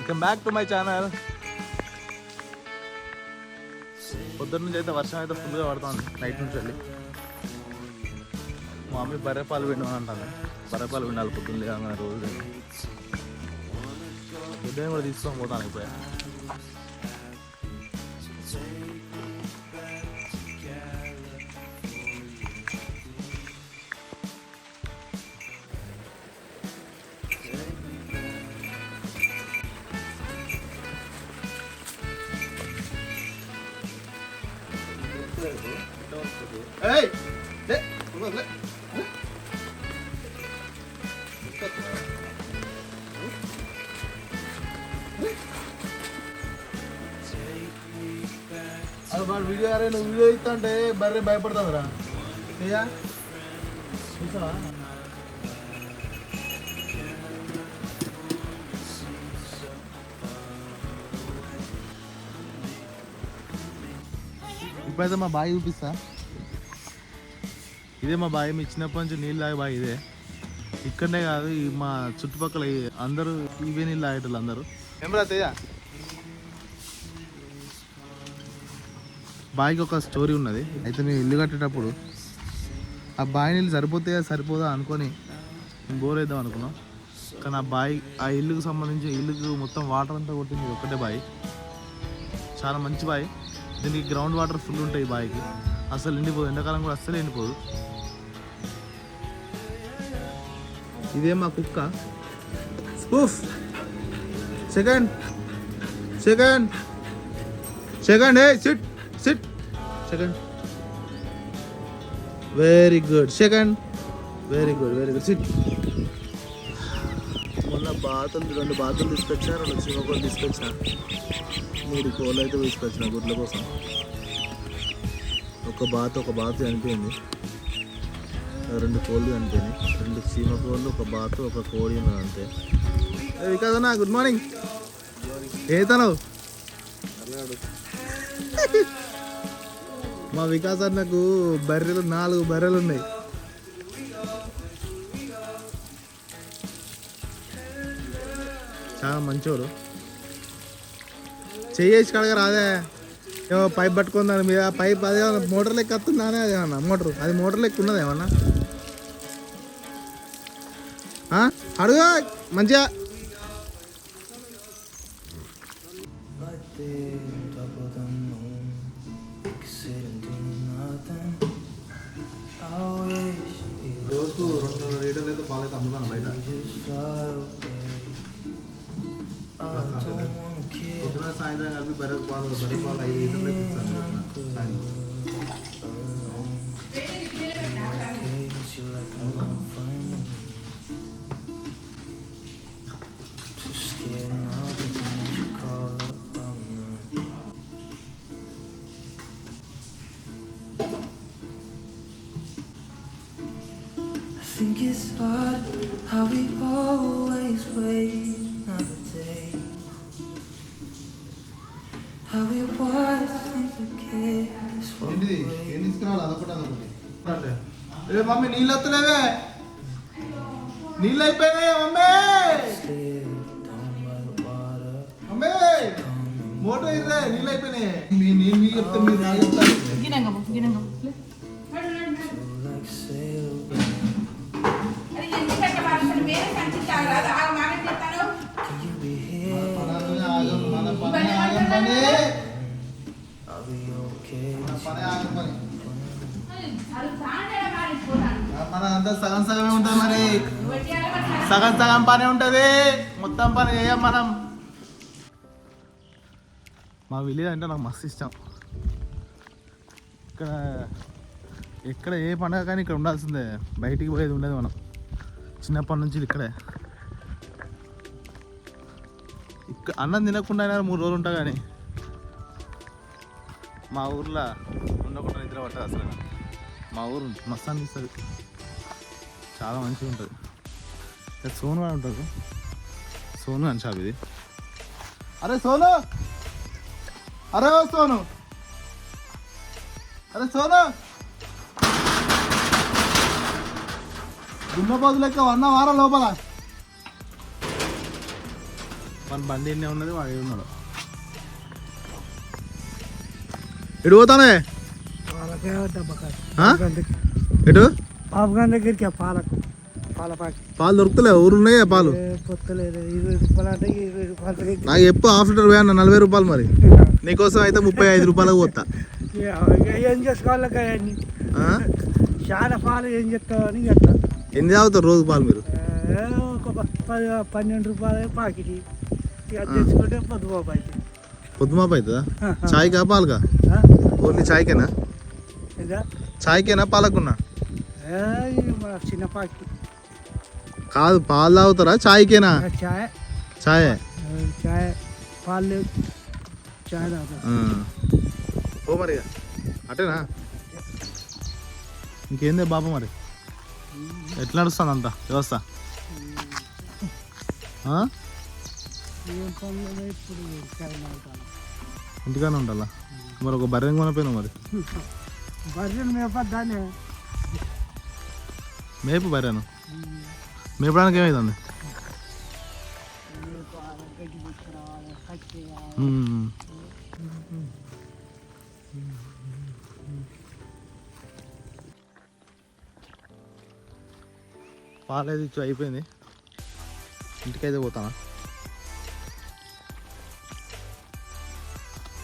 Welcome back to my channel. పొద్దున్న నుంచి అయితే వర్షం అయితే ఫుల్గా పడుతుంది. నైట్ నుంచి వెళ్ళి మా మమ్మీ బర్రెపాలు పిండమని అంటాను. బర్రెపాలు పిండాలి పొద్దున్న లేదన్న రోజు. ఉదయం కూడా తీసుకొని పోతాను ఇప్పుడు. Hey! అది వాడు వీడియో అరే నువ్వు వీడియో ఇస్తా అంటే బర్రె భయపడుతుందిరా. అయ్యా చూసావా? ఇప్పుడైతే మా బావి చూపిస్తా. ఇదే మా బావి. మీ చిన్నప్పటి నుంచి నీళ్ళు తాగే బావి ఇదే. ఇక్కడనే కాదు మా చుట్టుపక్కల అందరూ ఇవే నీళ్ళు తాగేటోళ్ళు అందరూ. ఏం రాతయ్య బావికి ఒక స్టోరీ ఉన్నది. అయితే మేము ఇల్లు కట్టేటప్పుడు ఆ బావి నీళ్ళు సరిపోతాయా సరిపోదా అనుకొని బోర్ వేద్దాం అనుకున్నాం. కానీ ఆ బావి ఆ ఇల్లుకు సంబంధించి ఇల్లుకు మొత్తం వాటర్ అంతా కొట్టింది ఒక్కటే బావి. చాలా మంచి బావి. దీనికి గ్రౌండ్ వాటర్ ఫుల్ ఉంటాయి. బావికి అసలు ఎండిపోదు. ఎండాకాలం కూడా అస్సలు ఎండిపోదు. ఇదే మా కుక్క spoof. Second second second hey SIT SIT second. Very good second. Very good very good SIT. మొన్న బాతులు 2 బాతులు తీసుకొచ్చా, 2 చీమకోళ్ళు తీసుకొచ్చా, 3 కోళ్ళు అయితే తీసుకొచ్చిన గుడ్ల కోసం. ఒక బాతు చనిపోయింది, 2 కోళ్ళు చనిపోయినాయి, 2 చీమకోళ్ళు, ఒక బాతు, ఒక కోడి ఉన్నది అంతే. వికాస్ అన్న గుడ్ మార్నింగ్. ఏతనవు మా వికాస్ అన్నకు బర్రెలు 4 బర్రెలు ఉన్నాయి. చాలా మంచోడు. చేసి కడగ రాదే. ఏమో పైప్ పట్టుకుందాని మీద పైప్ అదే మోటార్ లెక్క వస్తుందా అని అది ఏమన్నా మోటార్ అది మోటార్ లెక్క ఉన్నది ఏమన్నా అడుగు మంచిగా. రోజుకు 2 లీటర్లు అయితే పాలు అయితే అమ్ముతాను బయట. పొద్దున సాయంత్రం కలిపి బర్రె పాలు 5 లీటర్లు ఇస్తాను. I think it's hard how we always wait another day, how we watch things forget this one way. ఏం తీసుకురావాలి అదొకటి అదొకటి. ఏ మమ్మీ నీళ్ళు వస్తలేవే, నీళ్ళు అయిపోయినాయి మమ్మీ. మమ్మీ మోటార్ ఇదే నీళ్ళు అయిపోయినాయి. నేను చెప్తే మీరు నా చెప్తారు. మన అంతా సగం సగమే ఉంటుంది. మరి సగం పని ఉంటుంది, మొత్తం పని చేయం మనం. మా విలేజ్ అంటే నాకు మస్తు ఇష్టం. ఇక్కడ ఏ పండుగ కానీ ఇక్కడ ఉండాల్సిందే. బయటికి పోయేది ఉండదు. మనం చిన్నప్పటి నుంచి ఇక్కడే. ఇక్కడ అన్నం తినకుండా 3 రోజులు ఉంటా కానీ మా ఊర్లో ఉండకుండా నిద్ర పట్టదు అసలు. మా ఊరు మస్తు అనిపిస్తుంది, చాలా మంచిగా ఉంటుంది. సోను అని ఉంటుంది. సోను అని షాప్ ఇది. అరే సోను, అరే సోను, అరే సోను. దున్నపోతు లెక్క 1 వారం లోపల మన బండి ఎన్నే ఉన్నది వాడు ఉన్నాడు. ఎటు పోతానే ఎటు ఆఫ్ఘన్ దగ్గరికి పాలకు పాలు దొరుకుతలే ఊరు ఉన్నాయా పాలు పొత్తలేదు 20 రూపాయలు అంటే 20 రూపాయల దగ్గర నాకు ఎప్పుడు హాఫ్ లీటర్ పోయాను 40 రూపాయలు మరి నీకోసం అయితే 35 రూపాయలకు పోతా. ఏం చేసుకోవాలి అవన్నీ చాలా పాలు ఏం చెప్తావు అని చెప్తా. ఎన్ని తాగుతారు రోజు పాలు మీరు? ఒక 12 రూపాయలు పాకిటి ఇక తెచ్చుకుంటే పొద్దుమాపు అవుతుంది. పొద్దుమాపు అవుతుందా? చాయ్కా పాలుగా? ఓన్లీ చాయ్కేనా? చాయ్కేనా పాలకున్నా? చిన్న పాకి కాదు పాలు తాగుతారా చాయ్కేనా? చాయ్ చాయే చాయ్ పాలు లేవు చాయ్ తాగుతా. ఓ మరి అటేనా? ఇంకేందే బాబు మరి ఎట్లా నడుస్తుంది అంత వ్యవస్థ? ఏం పనులు ఇప్పుడు ఇంటికానే ఉండాలా? మరి ఒక బర్రెని కొనపోయినా మరి? బర్రెలు మేపద్దానే మేపు బర్రెను మేపడానికి ఏమైందండి? పాలేదు ఇచ్చు అయిపోయింది. ఇంటికైతే పోతానా?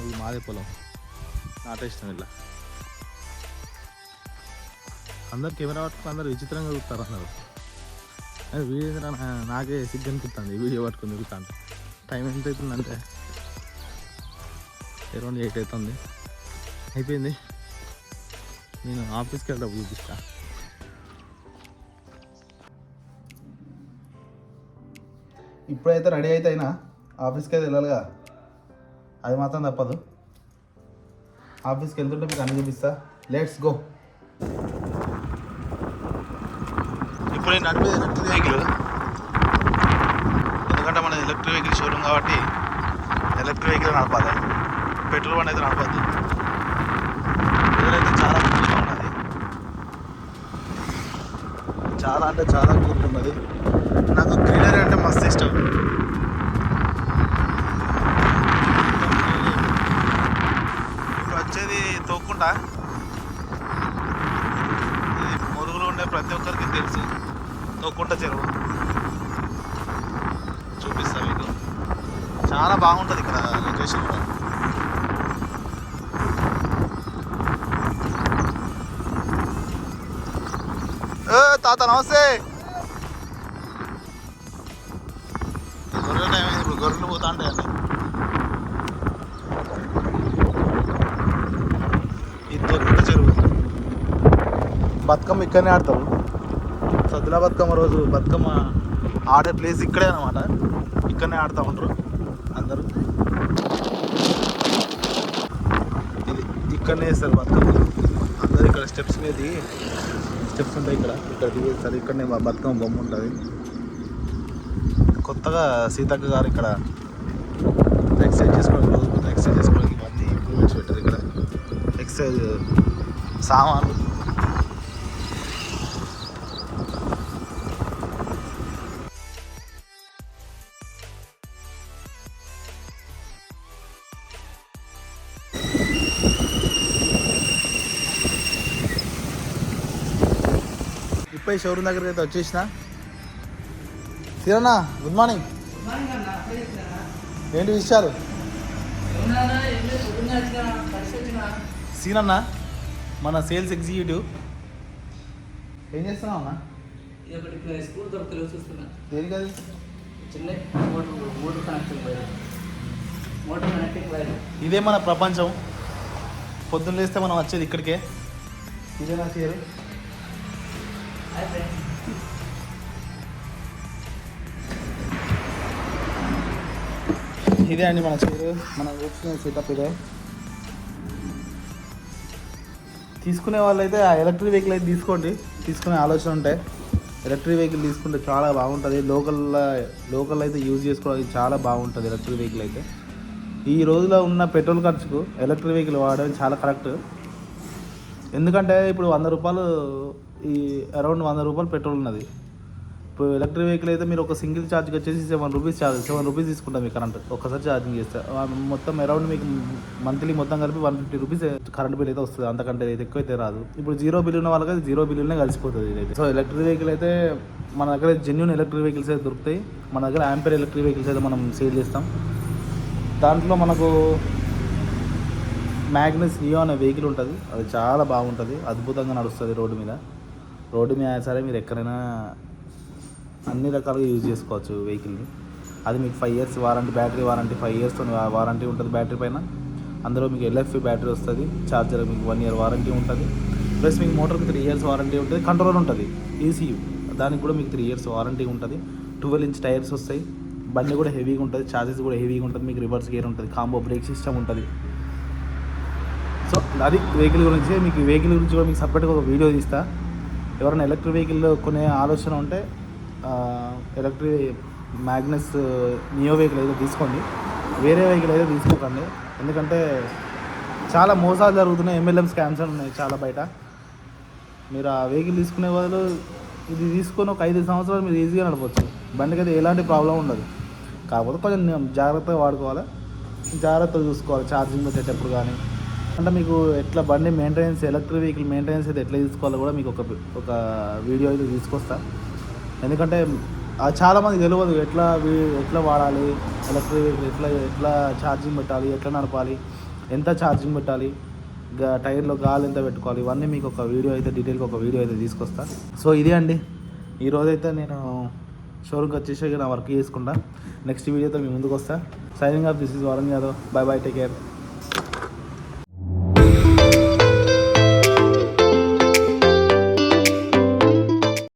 ఇది మాదే పొలం నాటేస్తాం ఇలా. అందరు కెమెరా పట్టుకుని అందరు విచిత్రంగా చూస్తారు అన్నారు. అది వీడియో నాకే సిగ్గు అనిపిస్తుంది వీడియో పట్టుకుని తిరుగుతా అంటే. టైం ఎంత అవుతుందంటే అరౌండ్ 8 అవుతుంది. అయిపోయింది. నేను ఆఫీస్కి వెళ్ళేటప్పుడు చూపిస్తా. ఇప్పుడైతే రెడీ అయితే అయినా ఆఫీస్కి అయితే వెళ్ళాలిగా, అది మాత్రం తప్పదు. ఆఫీస్కి వెళ్తుంటే మీకు అన్ని చూపిస్తా. Let's go. ఇప్పుడు నేను నడిపేది ఎలక్ట్రిక్ వెహికల్, ఎందుకంటే మన ఎలక్ట్రిక్ వెహికల్ షోరూమ్ కాబట్టి ఎలక్ట్రిక్ వెహికల్ నడపాలి, పెట్రోల్ బండి అయితే నడపద్దు. ఇదైతే చాలా కూల్గా ఉన్నది, చాలా అంటే చాలా కూల్గా ఉన్నది. నాకు గ్రీనరీ అంటే మస్తు ఇష్టం. ఇప్పుడు వచ్చేది తోక్కుండా, ఇది మురుగులు ఉండే ప్రతి ఒక్కరికి తెలుసు. తోక్కుంట చెరువు చూపిస్తా మీకు. చాలా బాగుంటుంది ఇక్కడ లొకేషన్ కూడా. తాత నమస్తే. గొర్రెల టైం అయింది, ఇప్పుడు గొర్రెలు పోతా ఉంటాయండి. ఈ తొక్కుట చెరువు బతుకమ్మ ఇక్కడనే ఆడతారు. సద్దుల బతుకమ్మ రోజు బతుకమ్మ ఆడే ప్లేస్ ఇక్కడే అనమాట. ఇక్కడనే ఆడుతూ ఉంటారు అందరూ. ఇది ఇక్కడనే వేస్తారు బతుకమ్మ. అందరు ఇక్కడ స్టెప్స్ మీద స్టెప్స్ ఉంటాయి, ఇక్కడ దిగేస్తారు. ఇక్కడనే బతుకమ్మ బొమ్మ ఉంటుంది. కొత్తగా సీతక్క గారు ఇక్కడ ఎక్సర్సైజ్ చేసుకోవడానికి, రోజు కొత్త ఎక్సర్సైజ్ చేసుకోవడానికి ఇవన్నీ ఇంప్రూవ్మెంట్స్ పెట్టారు. ఇక్కడ ఎక్సర్సైజ్ సామాన్లు. ఇప్పుడు షోరూమ్ దగ్గరికి అయితే వచ్చేసిన. సీరన్నా గుడ్ మార్నింగ్. ఏంటి విషయాలు? సీనన్నా మన సేల్స్ ఎగ్జిక్యూటివ్. ఏం చేస్తున్నావు అన్న? స్కూల్ దొరకలేదు చూస్తున్నా. దేనికి అది? చిన్న మోటార్ కనెక్టింగ్ వైర్. ఇదే మన ప్రపంచం. పొద్దున్న లేస్తే మనం వచ్చేది ఇక్కడికే. ఇదే నా చీర. ఇదే అండి మన చీర. మనం కూర్చునే సెటప్ ఇదే. తీసుకునే వాళ్ళైతే ఆ ఎలక్ట్రిక్ వెహికల్ అయితే తీసుకోండి. తీసుకునే ఆలోచన ఉంటే ఎలక్ట్రిక్ వెహికల్ తీసుకుంటే చాలా బాగుంటుంది. లోకల్ అయితే యూజ్ చేసుకోవడానికి చాలా బాగుంటుంది ఎలక్ట్రిక్ వెహికల్ అయితే. ఈ రోజులో ఉన్న పెట్రోల్ ఖర్చుకు ఎలక్ట్రిక్ వెహికల్ వాడడం చాలా కరెక్ట్. ఎందుకంటే ఇప్పుడు 100 రూపాయలు, ఈ అరౌండ్ 100 రూపాయలు పెట్రోల్ ఉన్నది. ఇప్పుడు ఎలక్ట్రిక్ వెహికల్ అయితే మీరు ఒక సింగిల్ ఛార్జ్కి వచ్చేసి 7 రూపీస్ ఛార్జ్ 7 రూపీస్ తీసుకుంటాం మీకు కరెంట్ ఒక్కసారి ఛార్జింగ్ చేస్తే మొత్తం అరౌండ్ మీకు మంత్లీ మొత్తం కలిపి 150 రూపీస్ కరెంట్ బిల్ అయితే వస్తుంది, అంతకంటే అయితే ఎక్కువ అయితే రాదు. ఇప్పుడు 0 బిల్ ఉన్న వాళ్ళకి 0 బిల్లునే కలిసిపోతుంది ఇదైతే. సో ఎలక్ట్రిక్ వెహికల్ అయితే మన దగ్గర జెన్యూన్ ఎలక్ట్రిక్ వెహికల్స్ అయితే దొరుకుతాయి. మన దగ్గర యాంపేర్ ఎలక్ట్రిక్ వెహికల్స్ అయితే మనం సేల్ చేస్తాం. దాంట్లో మనకు మ్యాగ్నస్ నియో అనే వెహికల్ ఉంటుంది, అది చాలా బాగుంటుంది, అద్భుతంగా నడుస్తుంది రోడ్డు మీద సరే మీరు ఎక్కడైనా అన్ని రకాలుగా యూజ్ చేసుకోవచ్చు వెహికల్ని. అది మీకు 5 years warranty, battery warranty 5 years warranty ఉంటుంది బ్యాటరీ పైన. అందులో మీకు LFP బ్యాటరీ వస్తుంది, ఛార్జర్ మీకు 1 year వారంటీ ఉంటుంది, ప్లస్ మీకు మోటార్కి 3 years వారంటీ ఉంటుంది, కంట్రోలర్ ఉంటుంది ECU, దానికి కూడా మీకు 3 years వారంటీ ఉంటుంది. 12-inch టైర్స్ వస్తాయి, బండి కూడా హెవీగా ఉంటుంది, ఛార్జెస్ కూడా హెవీగా ఉంటుంది, మీకు రివర్స్ గేర్ ఉంటుంది, కాంబో బ్రేక్ సిస్టమ్ ఉంటుంది. సో అది వెహికల్ గురించి. మీకు ఈ వెహికల్ గురించి కూడా మీకు సపరేట్గా ఒక వీడియో తీస్తా. ఎవరైనా ఎలక్ట్రిక్ వెహికల్ కొనే ఆలోచన ఉంటే ఎలక్ట్రిక్ మ్యాగ్నస్ నియో వెహికల్ అయితే తీసుకోండి, వేరే వెహికల్ అయితే తీసుకోకండి. ఎందుకంటే చాలా మోసాలు జరుగుతున్నాయి, MLM స్కామ్స్ ఉన్నాయి చాలా బయట. మీరు ఆ వెహికల్ తీసుకునే వాళ్ళు ఇది తీసుకొని ఒక 5 సంవత్సరాలు మీరు ఈజీగా నడపచ్చు, బండికి అయితే ఎలాంటి ప్రాబ్లం ఉండదు. కాకపోతే కొంచెం జాగ్రత్తగా వాడుకోవాలి, జాగ్రత్తగా చూసుకోవాలి ఛార్జింగ్ పెట్టేటప్పుడు కానీ. అంటే మీకు ఎట్లా బండి మెయింటెనెన్స్, ఎలక్ట్రిక్ వెహికల్ మెయింటెనెన్స్ అయితే ఎట్లా తీసుకోవాలో కూడా మీకు ఒక వీడియో అయితే తీసుకొస్తా. ఎందుకంటే చాలామంది తెలియదు ఎట్లా వాడాలి ఎలక్ట్రిక్ వెహికల్, ఎట్లా ఛార్జింగ్ పెట్టాలి, ఎట్లా నడపాలి, ఎంత ఛార్జింగ్ పెట్టాలి, టైర్లో గాలి ఎంత పెట్టుకోవాలి, ఇవన్నీ మీకు ఒక వీడియో అయితే డీటెయిల్గా ఒక వీడియో అయితే తీసుకొస్తా. సో ఇదే అండి, ఈరోజైతే నేను షోరూమ్కి వచ్చేసి నా వర్క్ చేసుకుంటా. నెక్స్ట్ వీడియోతో మీ ముందుకు వస్తా. Signing off, this is Varun Yadav. By by, take care.